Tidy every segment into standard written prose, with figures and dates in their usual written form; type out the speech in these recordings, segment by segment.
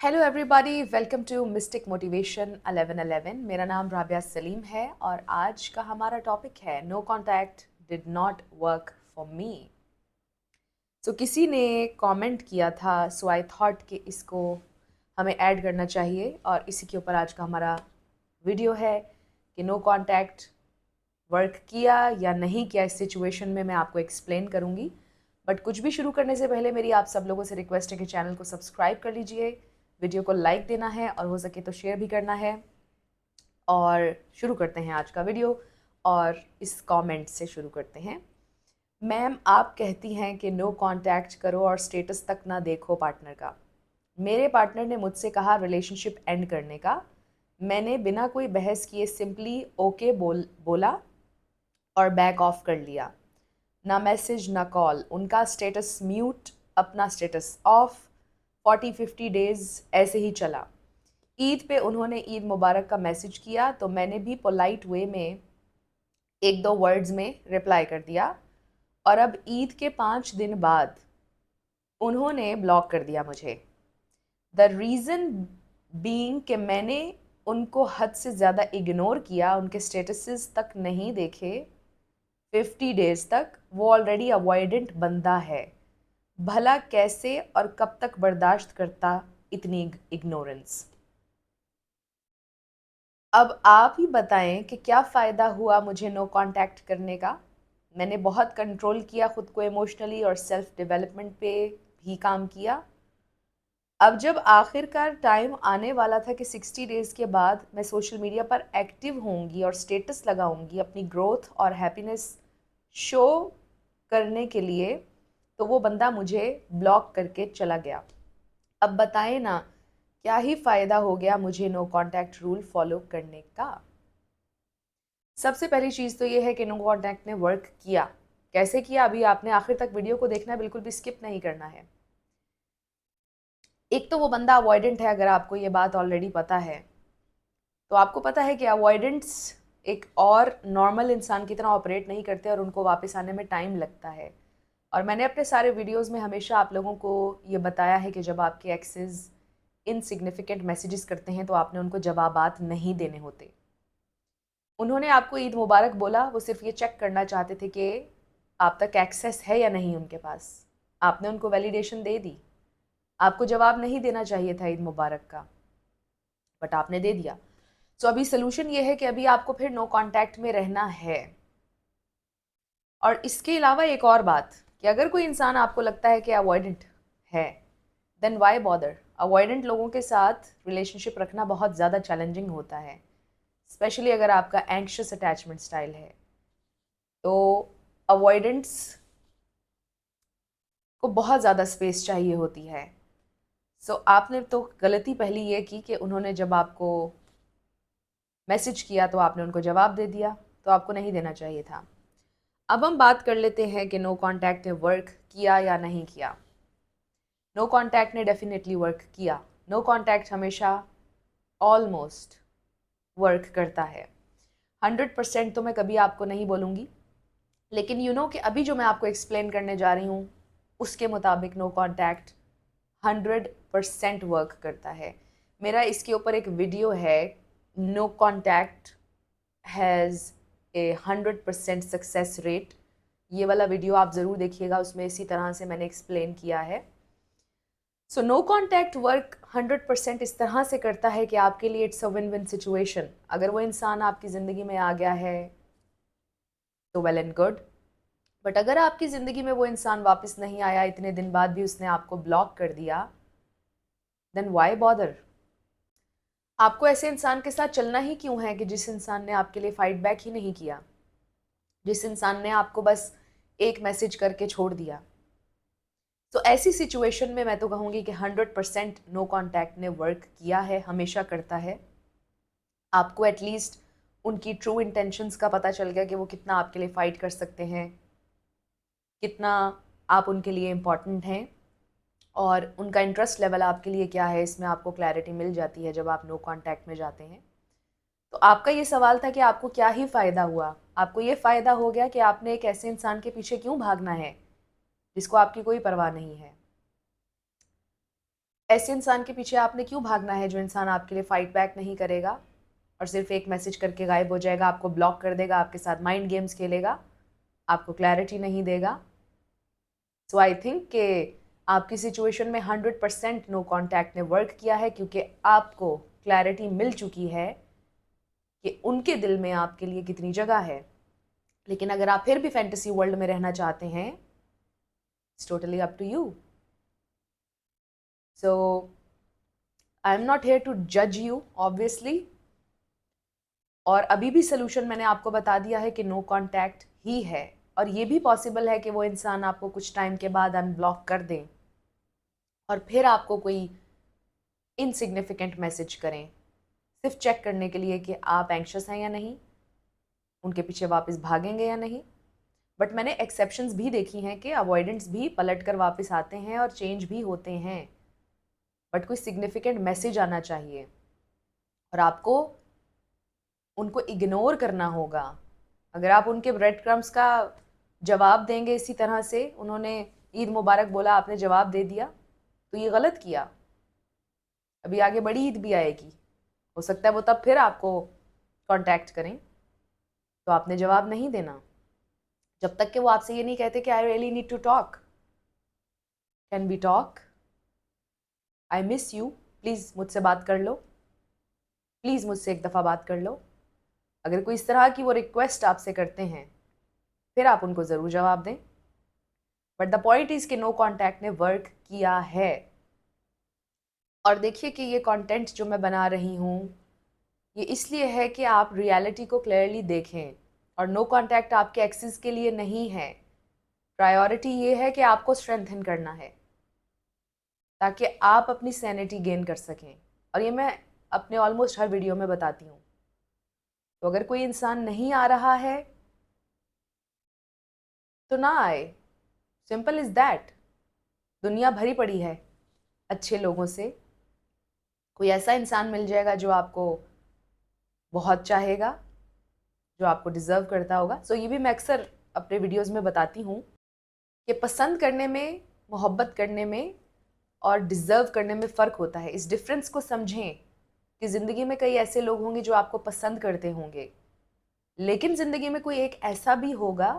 Hello everybody, welcome to mystic motivation 1111। मेरा नाम राबिया सलीम है और आज का हमारा टॉपिक है no contact did not work for me. So किसी ने कमेंट किया था, सो आई थॉट कि इसको हमें ऐड करना चाहिए और इसी के ऊपर आज का हमारा वीडियो है कि नो कॉन्टैक्ट वर्क किया या नहीं किया। इस सिचुएशन में मैं आपको एक्सप्लेन करूँगी, बट कुछ भी शुरू करने से पहले मेरी आप सब लोगों से रिक्वेस्ट है कि चैनल को सब्सक्राइब कर लीजिए, वीडियो को लाइक देना है और हो सके तो शेयर भी करना है। और शुरू करते हैं आज का वीडियो और इस कमेंट से शुरू करते हैं। मैम, आप कहती हैं कि नो कांटेक्ट करो और स्टेटस तक ना देखो पार्टनर का। मेरे पार्टनर ने मुझसे कहा रिलेशनशिप एंड करने का। मैंने बिना कोई बहस किए सिंपली ओके बोला और बैक ऑफ कर लिया। ना मैसेज ना कॉल, उनका स्टेटस म्यूट, अपना स्टेटस ऑफ। 40-50 डेज ऐसे ही चला। ईद पे उन्होंने ईद मुबारक का मैसेज किया तो मैंने भी पोलाइट वे में एक दो वर्ड्स में रिप्लाई कर दिया और अब ईद के 5 दिन बाद उन्होंने ब्लॉक कर दिया मुझे। द रीज़न बीइंग कि मैंने उनको हद से ज़्यादा इग्नोर किया, उनके स्टेटसेस तक नहीं देखे 50 डेज तक। वो ऑलरेडी अवॉइडेंट बंदा है। भला कैसे और कब तक बर्दाश्त करता इतनी इग्नोरेंस। अब आप ही बताएं कि क्या फ़ायदा हुआ मुझे नो कांटेक्ट करने का। मैंने बहुत कंट्रोल किया खुद को इमोशनली और सेल्फ डेवलपमेंट पे भी काम किया। अब जब आखिरकार टाइम आने वाला था कि 60 डेज़ के बाद मैं सोशल मीडिया पर एक्टिव होंगी और स्टेटस लगाऊंगी अपनी ग्रोथ और हैप्पीनेस शो करने के लिए, तो वो बंदा मुझे ब्लॉक करके चला गया। अब बताएं ना, क्या ही फ़ायदा हो गया मुझे नो कांटेक्ट रूल फॉलो करने का। सबसे पहली चीज़ तो ये है कि नो कांटेक्ट ने वर्क किया। कैसे किया, अभी आपने आखिर तक वीडियो को देखना है, बिल्कुल भी स्किप नहीं करना है। एक तो वो बंदा अवॉइडेंट है, अगर आपको ये बात ऑलरेडी पता है तो आपको पता है कि अवॉइडेंट्स एक और नॉर्मल इंसान की तरह ऑपरेट नहीं करते और उनको वापस आने में टाइम लगता है। और मैंने अपने सारे वीडियोस में हमेशा आप लोगों को ये बताया है कि जब आपके एक्सेस इनसिग्निफिकेंट मैसेजेस करते हैं तो आपने उनको जवाबात नहीं देने होते। उन्होंने आपको ईद मुबारक बोला, वो सिर्फ ये चेक करना चाहते थे कि आप तक एक्सेस है या नहीं उनके पास। आपने उनको वैलिडेशन दे दी। आपको जवाब नहीं देना चाहिए था ईद मुबारक का, बट आपने दे दिया। सो अभी सोल्यूशन ये है कि अभी आपको फिर नो कांटेक्ट में रहना है। और इसके अलावा एक और बात कि अगर कोई इंसान आपको लगता है कि अवॉइडेंट है, देन वाई बॉदर। अवॉइडेंट लोगों के साथ रिलेशनशिप रखना बहुत ज़्यादा चैलेंजिंग होता है, स्पेशली अगर आपका एंक्शस अटैचमेंट स्टाइल है। तो अवॉइडेंट्स को बहुत ज़्यादा स्पेस चाहिए होती है। सो आपने तो गलती पहली ये की कि उन्होंने जब आपको मैसेज किया तो आपने उनको जवाब दे दिया, तो आपको नहीं देना चाहिए था। अब हम बात कर लेते हैं कि नो कांटेक्ट ने वर्क किया या नहीं किया। नो कांटेक्ट ने डेफिनेटली वर्क किया। नो कांटेक्ट हमेशा ऑलमोस्ट वर्क करता है। 100% तो मैं कभी आपको नहीं बोलूँगी, लेकिन यू नो कि अभी जो मैं आपको एक्सप्लेन करने जा रही हूँ उसके मुताबिक नो कांटेक्ट 100% वर्क करता है। मेरा इसके ऊपर एक वीडियो है, no contact has a 100% success rate. ये वाला वीडियो आप ज़रूर देखिएगा, उसमें इसी तरह से मैंने एक्सप्लेन किया है। सो नो कॉन्टैक्ट वर्क 100% इस तरह से करता है कि आपके लिए it's a win win situation. अगर वो इंसान आपकी ज़िंदगी में आ गया है तो वेल एंड गुड, बट अगर आपकी ज़िंदगी में वो इंसान वापस नहीं आया, इतने दिन बाद भी उसने आपको ब्लॉक कर दिया, देन वाई बॉदर। आपको ऐसे इंसान के साथ चलना ही क्यों है कि जिस इंसान ने आपके लिए फाइट बैक ही नहीं किया, जिस इंसान ने आपको बस एक मैसेज करके छोड़ दिया। तो ऐसी सिचुएशन में मैं तो कहूँगी कि 100% नो कॉन्टैक्ट ने वर्क किया है, हमेशा करता है। आपको एटलीस्ट उनकी ट्रू इंटेंशंस का पता चल गया कि वो कितना आपके लिए फ़ाइट कर सकते हैं, कितना आप उनके लिए इम्पॉर्टेंट हैं और उनका इंटरेस्ट लेवल आपके लिए क्या है, इसमें आपको क्लैरिटी मिल जाती है जब आप नो कॉन्टैक्ट में जाते हैं। तो आपका ये सवाल था कि आपको क्या ही फ़ायदा हुआ। आपको ये फ़ायदा हो गया कि आपने एक ऐसे इंसान के पीछे क्यों भागना है जिसको आपकी कोई परवाह नहीं है। ऐसे इंसान के पीछे आपने क्यों भागना है जो इंसान आपके लिए फ़ाइट बैक नहीं करेगा और सिर्फ एक मैसेज करके गायब हो जाएगा, आपको ब्लॉक कर देगा, आपके साथ माइंड गेम्स खेलेगा, आपको क्लैरिटी नहीं देगा। सो आई थिंक कि आपकी सिचुएशन में 100% नो कॉन्टैक्ट ने वर्क किया है, क्योंकि आपको क्लैरिटी मिल चुकी है कि उनके दिल में आपके लिए कितनी जगह है। लेकिन अगर आप फिर भी फैंटेसी वर्ल्ड में रहना चाहते हैं, it's totally up to you. So I am not here to जज यू ऑब्वियसली, और अभी भी सोल्यूशन मैंने आपको बता दिया है कि नो कॉन्टैक्ट ही है। और ये भी पॉसिबल है कि वो इंसान आपको कुछ टाइम के बाद अनब्लॉक कर दें और फिर आपको कोई इनसिग्निफिकेंट मैसेज करें, सिर्फ चेक करने के लिए कि आप एंग्शियस हैं या नहीं, उनके पीछे वापस भागेंगे या नहीं। बट मैंने एक्सेप्शंस भी देखी हैं कि अवॉइडेंट्स भी पलट कर वापस आते हैं और चेंज भी होते हैं, बट कोई सिग्निफिकेंट मैसेज आना चाहिए और आपको उनको इग्नोर करना होगा। अगर आप उनके ब्रेड क्रम्स का जवाब देंगे इसी तरह से, उन्होंने ईद मुबारक बोला, आपने जवाब दे दिया, तो ये गलत किया। अभी आगे बड़ी ईद भी आएगी, हो सकता है वो तब फिर आपको कांटेक्ट करें, तो आपने जवाब नहीं देना जब तक कि वो आपसे ये नहीं कहते कि I really need to talk, can we talk, I miss you, please मुझसे बात कर लो, प्लीज़ मुझसे एक दफ़ा बात कर लो। अगर कोई इस तरह की वो रिक्वेस्ट आपसे करते हैं, फिर आप उनको ज़रूर जवाब दें। बट द पॉइंट इज़ कि नो कॉन्टैक्ट ने वर्क किया है। और देखिए कि ये कंटेंट जो मैं बना रही हूँ, ये इसलिए है कि आप रियलिटी को क्लियरली देखें, और नो कॉन्टैक्ट आपके एक्सेस के लिए नहीं है। प्रायोरिटी ये है कि आपको स्ट्रेंथन करना है ताकि आप अपनी सैनिटी गेन कर सकें, और ये मैं अपने ऑलमोस्ट हर वीडियो में बताती हूँ। तो अगर कोई इंसान नहीं आ रहा है तो ना आए, सिंपल इज़ दैट। दुनिया भरी पड़ी है अच्छे लोगों से, कोई ऐसा इंसान मिल जाएगा जो आपको बहुत चाहेगा, जो आपको डिज़र्व करता होगा। सो ये भी मैं अक्सर अपने वीडियोज़ में बताती हूँ कि पसंद करने में, मोहब्बत करने में और डिज़र्व करने में फ़र्क होता है। इस डिफरेंस को समझें कि ज़िंदगी में कई ऐसे लोग होंगे जो आपको पसंद करते होंगे, लेकिन ज़िंदगी में कोई एक ऐसा भी होगा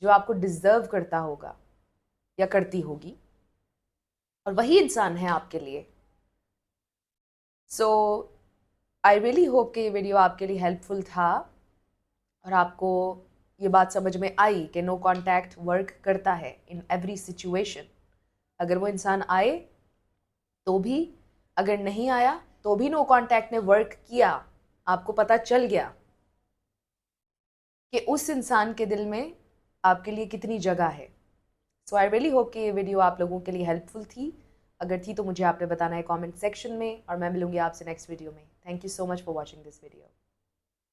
जो आपको डिज़र्व करता होगा या करती होगी, और वही इंसान है आपके लिए। सो आई रियली होप कि ये वीडियो आपके लिए हेल्पफुल था और आपको ये बात समझ में आई कि नो कॉन्टैक्ट वर्क करता है इन एवरी सिचुएशन। अगर वो इंसान आए तो भी, अगर नहीं आया तो भी नो कॉन्टैक्ट ने वर्क किया, आपको पता चल गया कि उस इंसान के दिल में आपके लिए कितनी जगह है। सो आई रियली होप कि ये वीडियो आप लोगों के लिए हेल्पफुल थी। अगर थी तो मुझे आपने बताना है कमेंट सेक्शन में, और मैं मिलूंगी आपसे नेक्स्ट वीडियो में। Thank you so much for watching this video.